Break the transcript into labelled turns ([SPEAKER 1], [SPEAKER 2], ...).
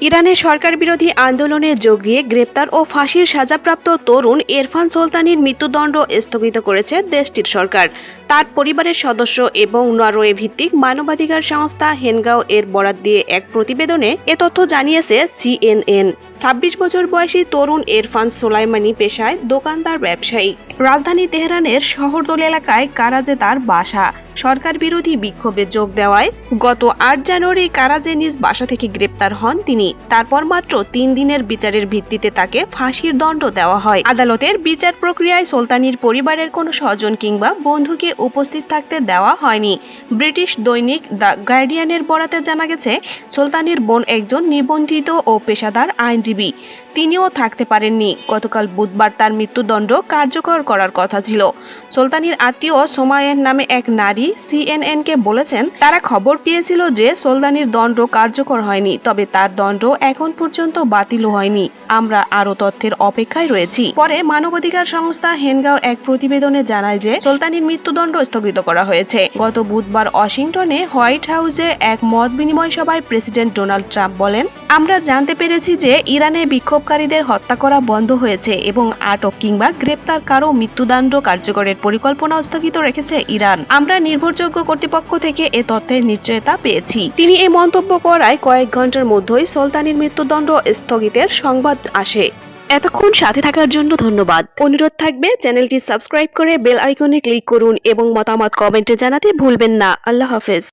[SPEAKER 1] ইরানের সরকার বিরোধী আন্দোলনে যোগ দিয়ে গ্রেপ্তার ও ফাঁসির সাজাপ্রাপ্ত তরুণ এরফান সুলতানির মৃত্যুদণ্ড স্থগিত করেছে দেশটির সরকার। তার পরিবারের সদস্য এবং নরওয়ে ভিত্তিক মানবাধিকার সংস্থা হেনগাও এর বরাত দিয়ে এক প্রতিবেদনে এ তথ্য জানিয়েছে CNN। ২৬ বছর বয়সী তরুণ এরফান সোলাইমানি পেশায় দোকানদার ব্যবসায়ী। রাজধানী তেহরানের শহরতলি এলাকায় কারাজে তার বাসা। সরকার বিরোধী বিক্ষোভে যোগ দেওয়ায় গত ৮ জানুয়ারি কারাজে নিজ বাসা থেকে গ্রেপ্তার হন তিনি। তারপর মাত্র ৩ দিনের বিচারের ভিত্তিতে তাকে ফাঁসির দণ্ড দেওয়া হয়। আদালতের বিচার প্রক্রিয়ায় সুলতানির পরিবারের কোনো স্বজন কিংবা বন্ধুকে উপস্থিত থাকতে দেওয়া হয়নি। ব্রিটিশ দৈনিক দ্য গার্ডিয়ানের বরাতে জানা গেছে, সুলতানির বোন একজন নিবন্ধিত ও পেশাদার আইনজীবী। তিনিও থাকতে পারেননি। গতকাল বুধবার তার মৃত্যুদণ্ড কার্যকর করার কথা ছিল। সুলতানির আত্মীয় সোমায়ের নামে এক নারী CNN-কে বলেছেন, তারা খবর পেয়েছিল যে সুলতানির দণ্ড কার্যকর হয়নি, তবে তার দণ্ড এখন পর্যন্ত বাতিলও হয়নি। আমরা আরও তথ্যের অপেক্ষায় রয়েছি। পরে মানবাধিকার সংস্থা হেনগাও এক প্রতিবেদনে জানায় যে সুলতানির মৃত্যুদণ্ড স্থগিত করা হয়েছে। গত বুধবার ওয়াশিংটনে হোয়াইট হাউসে এক মত বিনিময় সভায় প্রেসিডেন্ট ডোনাল্ড ট্রাম্প বলেন, আমরা জানতে পেরেছি যে ইরানে বিক্ষোভকারীদের হত্যা করা বন্ধ হয়েছে এবং আটক কিংবা গ্রেপ্তার কারো মৃত্যুদণ্ড কার্যকরের পরিকল্পনা স্থগিত রেখেছে ইরান। আমরা নির্ভরযোগ্য কর্তৃপক্ষ থেকে এ তথ্যের নিশ্চয়তা পেয়েছি। তিনি এই মন্তব্য করায় কয়েক ঘন্টার মধ্যেই সুলতানির মৃত্যুদণ্ড স্থগিতের সংবাদ আসে। এতক্ষণ সাথে থাকার জন্য ধন্যবাদ। অনুরোধ থাকবে চ্যানেলটি সাবস্ক্রাইব করে বেল আইকনে ক্লিক করুন এবং মতামত কমেন্টে জানাতে ভুলবেন না। আল্লাহ হাফেজ।